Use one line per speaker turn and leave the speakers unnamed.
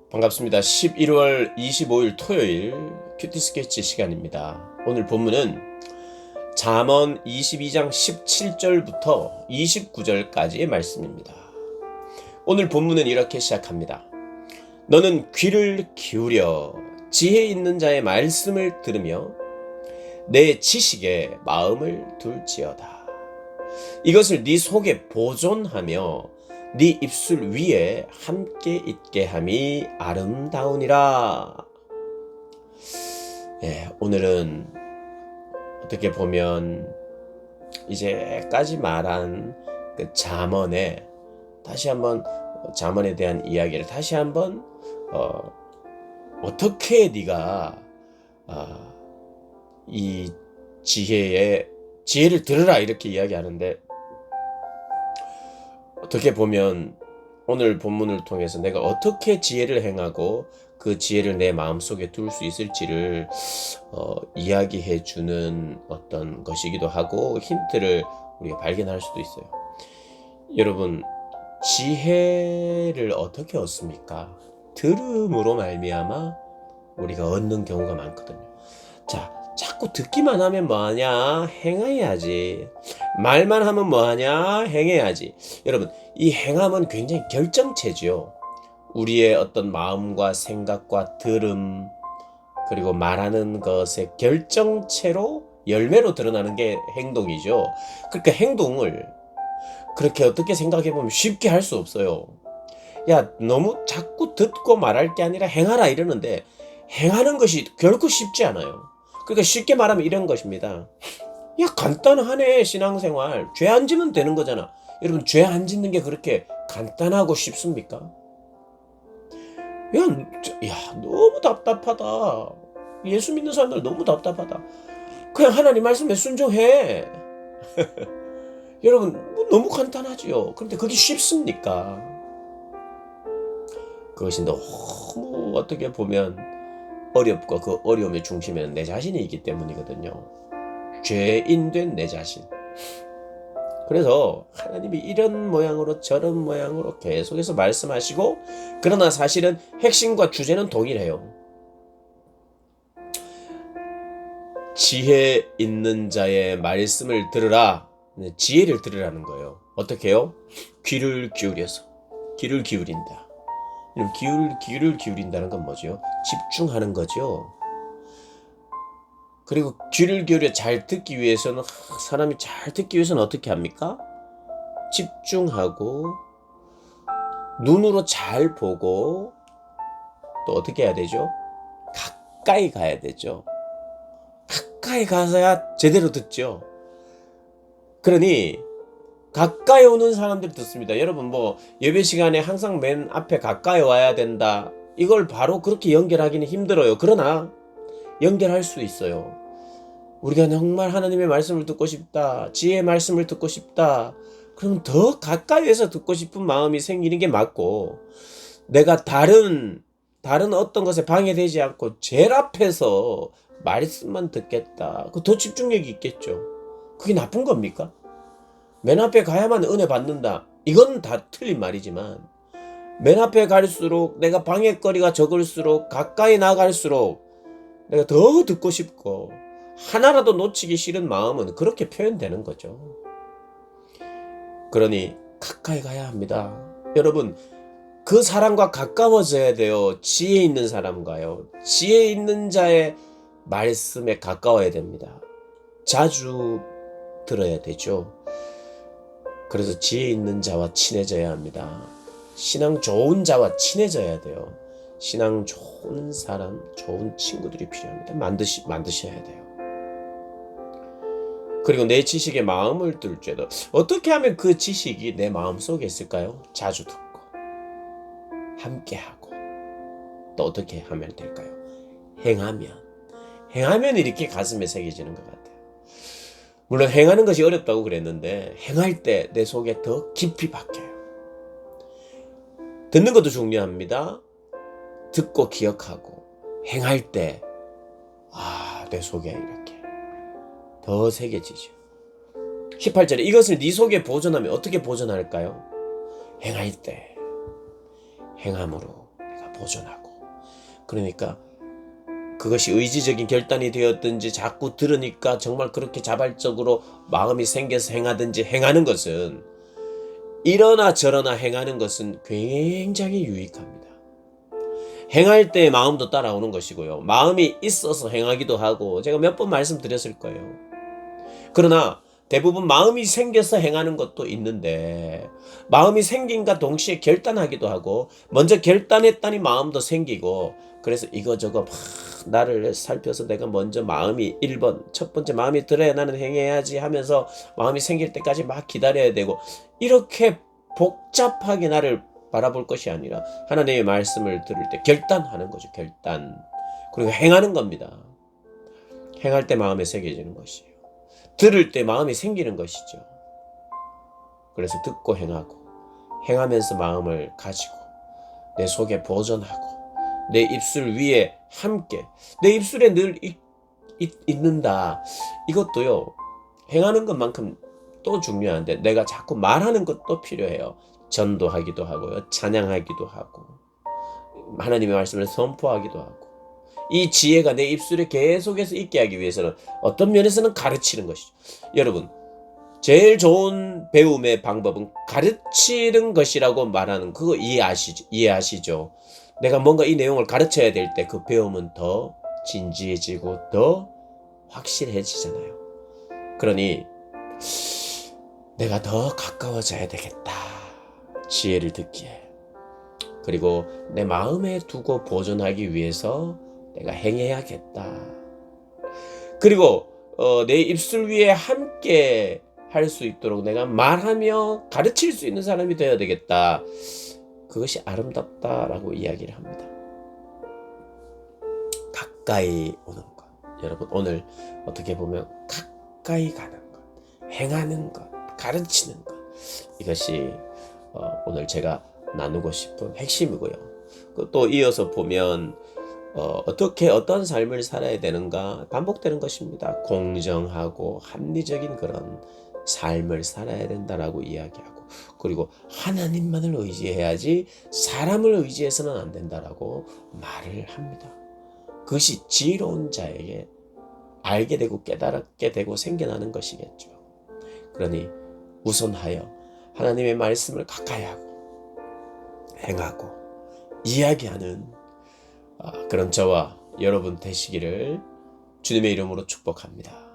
반갑습니다. 11월 25일 토요일 큐티 스케치 시간입니다. 오늘 본문은 잠언 22장 17절부터 29절까지의 말씀입니다. 오늘 본문은 이렇게 시작합니다. 너는 귀를 기울여 지혜 있는 자의 말씀을 들으며 내 지식에 마음을 둘지어다. 이것을 네 속에 보존하며 네 입술 위에 함께 있게 함이 아름다우니라. 오늘은 어떻게 보면 이제까지 말한 그 잠언에 다시 한번 잠언에 대한 이야기를 다시 한번 어떻게 네가 이 지혜를 들으라 이렇게 이야기하는데, 어떻게 보면 오늘 본문을 통해서 내가 어떻게 지혜를 행하고 그 지혜를 내 마음속에 둘 수 있을지를 이야기해 주는 어떤 것이기도 하고 힌트를 우리가 발견할 수도 있어요. 여러분, 지혜를 어떻게 얻습니까? 들음으로 말미암아 우리가 얻는 경우가 많거든요. 자, 자꾸 듣기만 하면 뭐하냐? 행해야지. 말만 하면 뭐하냐? 행해야지. 여러분, 이 행함은 굉장히 결정체죠. 우리의 어떤 마음과 생각과 들음, 그리고 말하는 것의 결정체로 열매로 드러나는 게 행동이죠. 그러니까 행동을 그렇게 어떻게 생각해보면 쉽게 할 수 없어요. 야, 너무 자꾸 듣고 말할 게 아니라 행하라 이러는데 행하는 것이 결코 쉽지 않아요. 그러니까 쉽게 말하면 이런 것입니다. 야, 간단하네 신앙생활. 죄 안 지면 되는 거잖아. 여러분, 죄 안 짓는 게 그렇게 간단하고 쉽습니까? 너무 답답하다. 예수 믿는 사람들 너무 답답하다. 그냥 하나님 말씀에 순종해. 여러분, 너무 간단하지요. 그런데 그게 쉽습니까? 그것이 너무 어떻게 보면 어렵고 그 어려움의 중심에는 내 자신이 있기 때문이거든요. 죄인된 내 자신. 그래서 하나님이 이런 모양으로 저런 모양으로 계속해서 말씀하시고, 그러나 사실은 핵심과 주제는 동일해요. 지혜 있는 자의 말씀을 들으라. 지혜를 들으라는 거예요. 어떻게 해요? 귀를 기울여서. 귀를 기울인다. 귀를 기울인다는 건 뭐죠? 집중하는 거죠. 그리고 귀를 기울여 잘 듣기 위해서는, 사람이 잘 듣기 위해서는 어떻게 합니까? 집중하고 눈으로 잘 보고, 또 어떻게 해야 되죠? 가까이 가야 되죠. 가까이 가서야 제대로 듣죠. 그러니 가까이 오는 사람들이 듣습니다. 여러분, 예배 시간에 항상 맨 앞에 가까이 와야 된다, 이걸 바로 그렇게 연결하기는 힘들어요. 그러나 연결할 수 있어요. 우리가 정말 하나님의 말씀을 듣고 싶다, 지혜의 말씀을 듣고 싶다, 그럼 더 가까이에서 듣고 싶은 마음이 생기는 게 맞고, 내가 다른 어떤 것에 방해되지 않고 제일 앞에서 말씀만 듣겠다, 더 집중력이 있겠죠. 그게 나쁜 겁니까? 맨 앞에 가야만 은혜 받는다, 이건 다 틀린 말이지만, 맨 앞에 갈수록 내가 방해거리가 적을수록, 가까이 나갈수록 내가 더 듣고 싶고, 하나라도 놓치기 싫은 마음은 그렇게 표현되는 거죠. 그러니 가까이 가야 합니다. 여러분, 그 사람과 가까워져야 돼요. 지혜 있는 사람과요. 지혜 있는 자의 말씀에 가까워야 됩니다. 자주 들어야 되죠. 그래서 지혜 있는 자와 친해져야 합니다. 신앙 좋은 자와 친해져야 돼요. 신앙 좋은 사람, 좋은 친구들이 필요합니다. 만드셔야 돼요. 그리고 내 지식에 마음을 둘지어다. 어떻게 하면 그 지식이 내 마음속에 있을까요? 자주 듣고 함께하고, 또 어떻게 하면 될까요? 행하면 이렇게 가슴에 새겨지는 것 같아요. 물론 행하는 것이 어렵다고 그랬는데, 행할 때 내 속에 더 깊이 박혀요. 듣는 것도 중요합니다. 듣고 기억하고, 행할 때 내 속에 이렇게 더 새겨지죠. 18절에 이것을 네 속에 보존하면, 어떻게 보존할까요? 행할 때 행함으로 우리가 보존하고. 그러니까 그것이 의지적인 결단이 되었든지 자꾸 들으니까 정말 그렇게 자발적으로 마음이 생겨서 행하든지 행하는 것은, 이러나 저러나 행하는 것은 굉장히 유익합니다. 행할 때 마음도 따라오는 것이고요. 마음이 있어서 행하기도 하고, 제가 몇 번 말씀드렸을 거예요. 그러나 대부분 마음이 생겨서 행하는 것도 있는데, 마음이 생긴과 동시에 결단하기도 하고, 먼저 결단했더니 마음도 생기고, 그래서 이거저거 막 나를 살펴서 내가 먼저 마음이 1번 첫 번째 마음이 들어야 나는 행해야지 하면서 마음이 생길 때까지 막 기다려야 되고, 이렇게 복잡하게 나를 바라볼 것이 아니라 하나님의 말씀을 들을 때 결단하는 거죠. 결단. 그리고 행하는 겁니다. 행할 때 마음에 새겨지는 것이에요. 들을 때 마음이 생기는 것이죠. 그래서 듣고 행하고, 행하면서 마음을 가지고 내 속에 보존하고, 내 입술 위에 함께, 내 입술에 늘 있는다. 이것도요, 행하는 것만큼 또 중요한데, 내가 자꾸 말하는 것도 필요해요. 전도하기도 하고요, 찬양하기도 하고, 하나님의 말씀을 선포하기도 하고. 이 지혜가 내 입술에 계속해서 있게 하기 위해서는 어떤 면에서는 가르치는 것이죠. 여러분, 제일 좋은 배움의 방법은 가르치는 것이라고 말하는, 그거 이해하시죠? 내가 뭔가 이 내용을 가르쳐야 될 때 그 배움은 더 진지해지고 더 확실해지잖아요. 그러니 내가 더 가까워져야 되겠다. 지혜를 듣기에. 그리고 내 마음에 두고 보존하기 위해서 내가 행해야겠다. 그리고 내 입술 위에 함께 할 수 있도록 내가 말하며 가르칠 수 있는 사람이 되어야 되겠다. 그것이 아름답다라고 이야기를 합니다. 가까이 오는 것. 여러분, 오늘 어떻게 보면 가까이 가는 것, 행하는 것, 가르치는 것, 이것이 오늘 제가 나누고 싶은 핵심이고요. 또 이어서 보면 어떻게 어떤 삶을 살아야 되는가 반복되는 것입니다. 공정하고 합리적인 그런 삶을 살아야 된다라고 이야기하고, 그리고 하나님만을 의지해야지 사람을 의지해서는 안 된다라고 말을 합니다. 그것이 지혜로운 자에게 알게 되고 깨달게 되고 생겨나는 것이겠죠. 그러니 우선하여 하나님의 말씀을 가까이 하고 행하고 이야기하는 그런 저와 여러분 되시기를 주님의 이름으로 축복합니다.